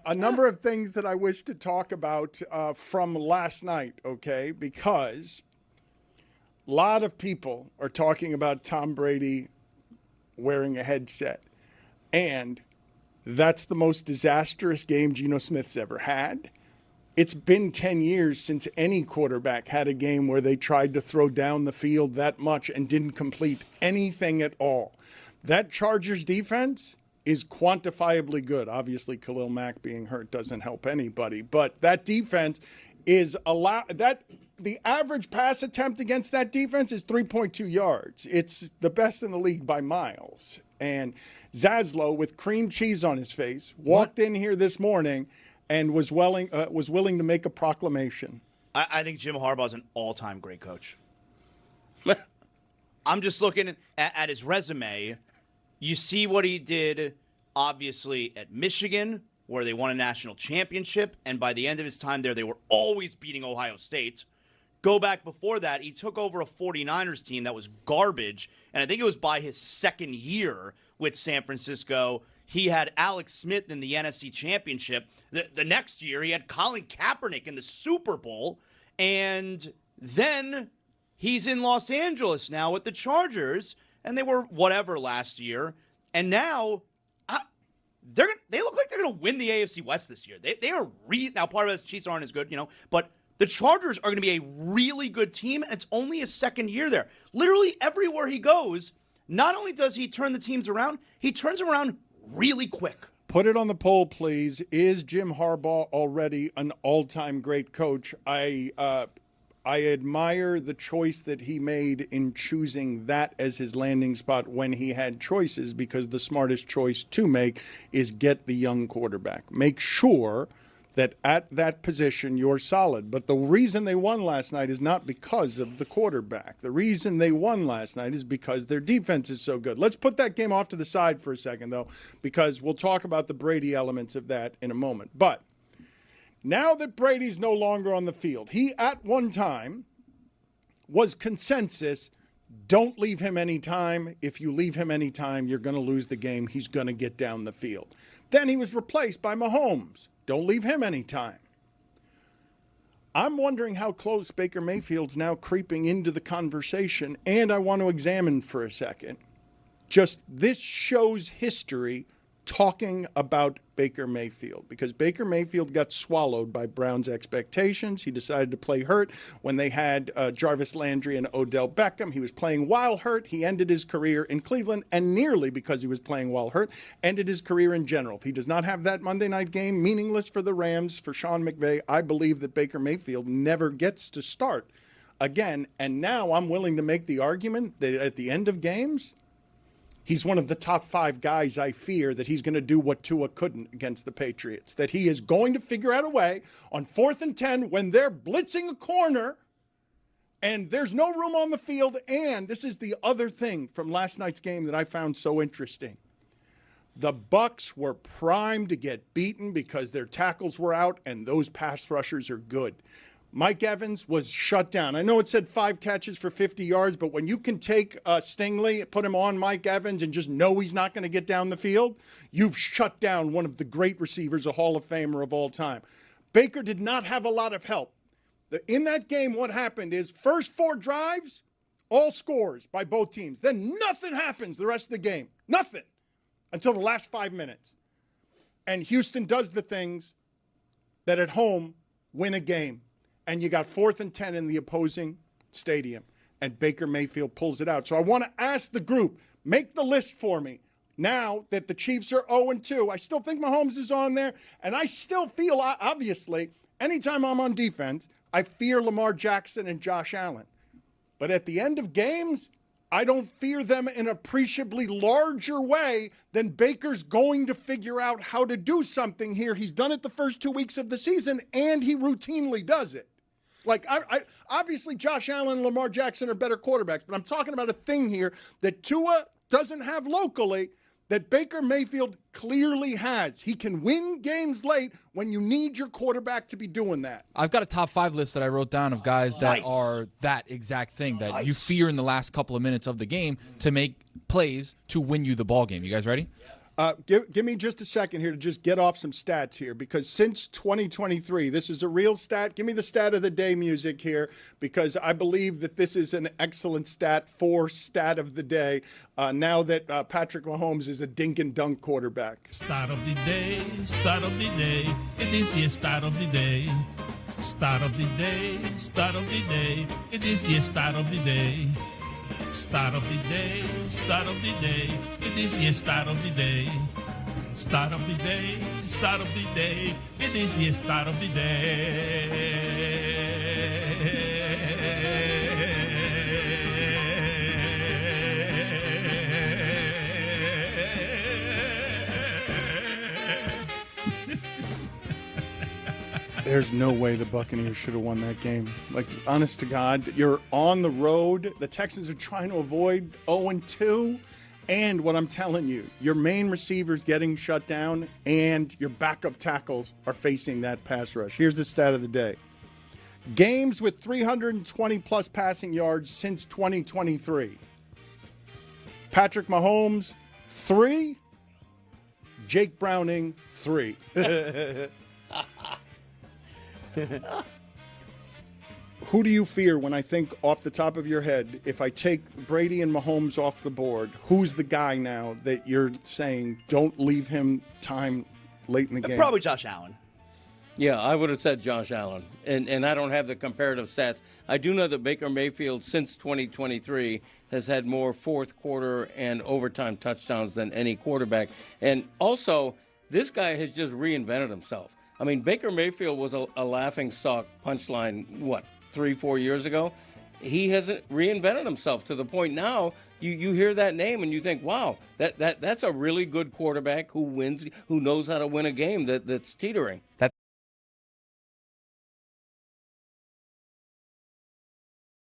a number of things that I wish to talk about from last night, okay? Because a lot of people are talking about Tom Brady wearing a headset. And that's the most disastrous game Geno Smith's ever had. It's been 10 years since any quarterback had a game where they tried to throw down the field that much and didn't complete anything at all. That Chargers defense is quantifiably good. Obviously, Khalil Mack being hurt doesn't help anybody, but that defense is the average pass attempt against that defense is 3.2 yards. It's the best in the league by miles. And Zaslow, with cream cheese on his face, walked in here this morning and was willing to make a proclamation. I think Jim Harbaugh is an all-time great coach. I'm just looking at his resume. You see what he did, obviously, at Michigan, where they won a national championship, and by the end of his time there, they were always beating Ohio State. Go back before that, he took over a 49ers team that was garbage, and I think it was by his second year with San Francisco. He had Alex Smith in the NFC Championship. The next year, he had Colin Kaepernick in the Super Bowl, and then he's in Los Angeles now with the Chargers, and they were whatever last year, and now they look like they're going to win the AFC West this year. They are now part of his Chiefs aren't as good, but the Chargers are going to be a really good team, and it's only his second year there. Literally everywhere he goes, not only does he turn the teams around, he turns them around really quick. Put it on the poll, please. Is Jim Harbaugh already an all-time great coach? I admire the choice that he made in choosing that as his landing spot when he had choices, because the smartest choice to make is get the young quarterback. Make sure that at that position you're solid. But the reason they won last night is not because of the quarterback. The reason they won last night is because their defense is so good. Let's put that game off to the side for a second, though, because we'll talk about the Brady elements of that in a moment. But now that Brady's no longer on the field, he at one time was consensus, don't leave him any time. If you leave him any time, you're going to lose the game. He's going to get down the field. Then he was replaced by Mahomes. Don't leave him any time. I'm wondering how close Baker Mayfield's now creeping into the conversation, and I want to examine for a second. Just this shows history talking about Baker Mayfield, because Baker Mayfield got swallowed by Brown's expectations. He decided to play hurt when they had Jarvis Landry and Odell Beckham. He was playing while hurt. He ended his career in Cleveland, and nearly because he was playing while hurt, ended his career in general. If he does not have that Monday night game, meaningless for the Rams, for Sean McVay, I believe that Baker Mayfield never gets to start again. And now I'm willing to make the argument that at the end of games, he's one of the top 5 guys I fear that he's going to do what Tua couldn't against the Patriots, that he is going to figure out a way on 4th and 10 when they're blitzing a corner and there's no room on the field. And this is the other thing from last night's game that I found so interesting. The Bucs were primed to get beaten because their tackles were out, and those pass rushers are good. Mike Evans was shut down. I know it said 5 catches for 50 yards, but when you can take Stingley, put him on Mike Evans, and just know he's not going to get down the field, you've shut down one of the great receivers, a Hall of Famer of all time. Baker did not have a lot of help. In that game, what happened is first 4 drives, all scores by both teams. Then nothing happens the rest of the game. Nothing until the last 5 minutes. And Houston does the things that at home win a game. And you got 4th and 10 in the opposing stadium, and Baker Mayfield pulls it out. So I want to ask the group, make the list for me. Now that the Chiefs are 0-2, I still think Mahomes is on there, and I still feel, obviously, anytime I'm on defense, I fear Lamar Jackson and Josh Allen. But at the end of games, I don't fear them in an appreciably larger way than Baker's going to figure out how to do something here. He's done it the first 2 weeks of the season, and he routinely does it. Like, obviously, Josh Allen and Lamar Jackson are better quarterbacks, but I'm talking about a thing here that Tua doesn't have locally that Baker Mayfield clearly has. He can win games late when you need your quarterback to be doing that. I've got a top 5 list that I wrote down of guys that are that exact thing that you fear in the last couple of minutes of the game to make plays to win you the ball game. You guys ready? Give me just a second here to just get off some stats here, because since 2023, this is a real stat. Give me the stat of the day music here, because I believe that this is an excellent stat for stat of the day now that Patrick Mahomes is a dink and dunk quarterback. Start of the day, start of the day. It is your start of the day. Start of the day, start of the day. It is your start of the day. Start of the day, start of the day. It is your start of the day. Start of the day, start of the day. It is your start of the day. There's no way the Buccaneers should have won that game. Like, honest to God, you're on the road. The Texans are trying to avoid 0-2. And what I'm telling you, your main receivers getting shut down and your backup tackles are facing that pass rush. Here's the stat of the day. Games with 320-plus passing yards since 2023. Patrick Mahomes, 3. Jake Browning, 3. Who do you fear when I think off the top of your head, if I take Brady and Mahomes off the board, who's the guy now that you're saying don't leave him time late in the game? Probably Josh Allen. Yeah, I would have said Josh Allen. And I don't have the comparative stats. I do know that Baker Mayfield, since 2023, has had more fourth quarter and overtime touchdowns than any quarterback. And also, this guy has just reinvented himself. I mean, Baker Mayfield was a laughingstock punchline, 3-4 years ago? He hasn't reinvented himself to the point now you hear that name and you think, wow, that's a really good quarterback who wins, who knows how to win a game that's teetering.